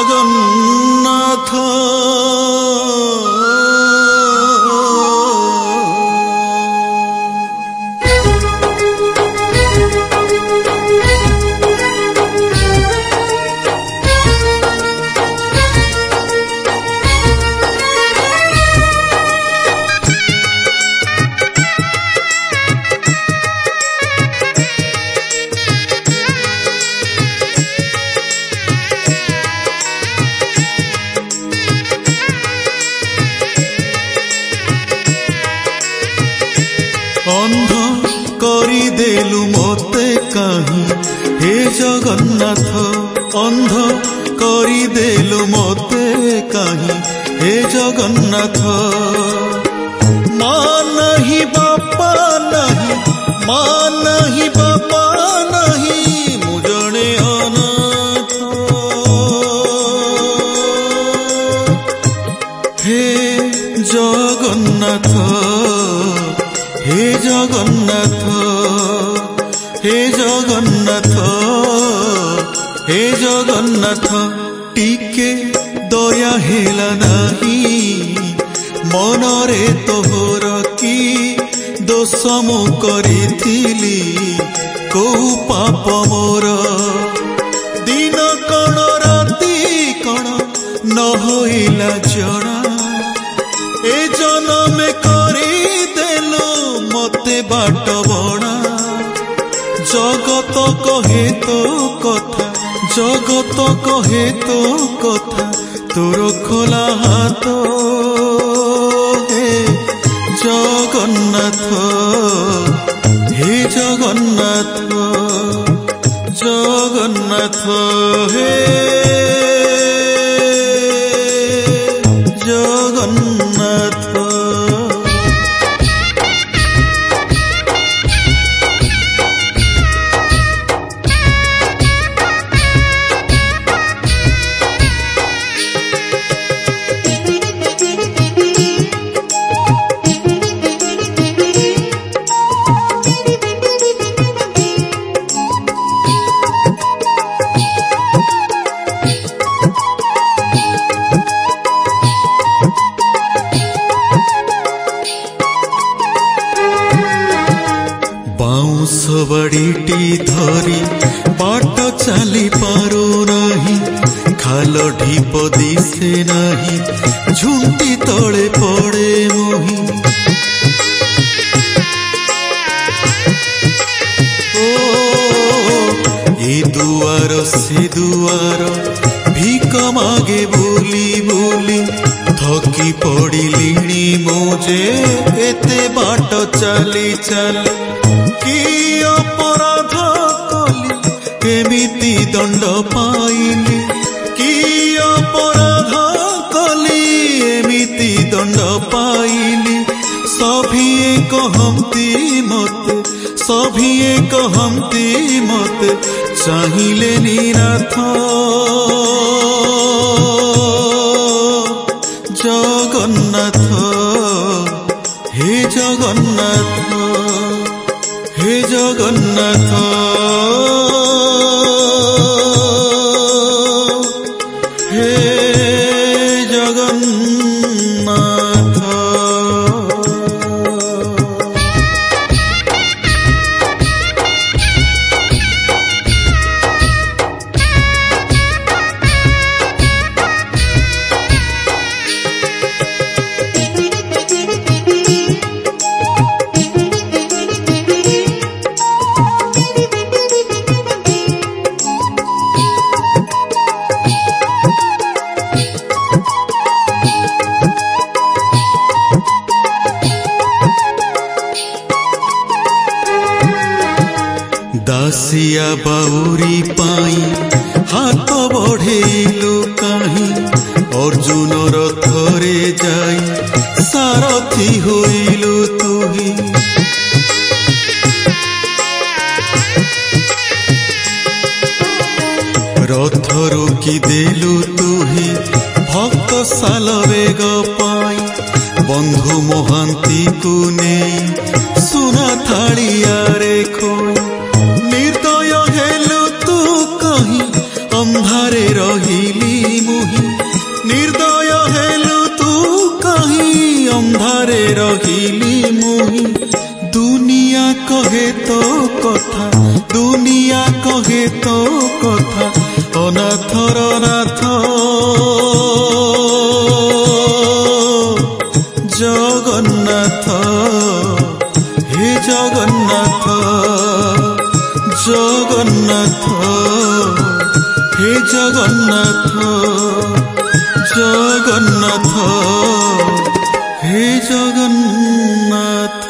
ଜଗନ୍ନାଥ अंध करिदेलु मते कहीं हे जगन्नाथ अंध करिदेलु मते कहीं हे जगन्नाथ माँ नहीं बापा नहीं माँ नहीं बापा नहीं मु जणे अनाथ हे जगन्नाथ हे जगन्नाथ हे जगन्नाथ हे जगन्नाथ टिके दया हेला नहीं मनरे तोहर की दोष मु करिथिली को पाप मोर दिन कण राति कण न होइला जणा ए जनमे करी देलो मते बाट बणा जगत कहे तो कथा जगत कहे तो कथा तोर खोला हाथ हे जगन्नाथ हे जगन्नाथ जगन्नाथ हे जगन्नाथ बड़ीटी धरी बाट चली पारू नहीं खाल ढीप दिसे नहीं झुंटी तले पड़े मोही ओ ए दुआर से दुआर भीक मागे बोली बोली थकी पड़िलिणी मुझे एते बाट चली चली कि अपराध कली केमिति दंड पाइली कि अपराध कली एमिति दंड पाइली सभिए कहती मत सभिए कहती मत चाहिए निनाथ जगन्नाथ हे जगन्नाथ हे जगन्नाथ हे जगन्नाथ दासिया बाउरी पाई हाथ बढ़ेलु कहीं अर्जुन रथरे जाई सारथी होइलु तुही रथ रोकी देलु तुही भक्त साल वेग पाई बंधु मोहांती को नहीं सुना थाड़िया रे खोई निर्दय हेलु तू कहीं अंधारे रहिली मु कहे तो कथा दुनिया कहे तो कथा अनाथर नाथ जगन्नाथ हे जगन्नाथ जगन्नाथ हे जगन्नाथ जगन्नाथ हे जगन्नाथ।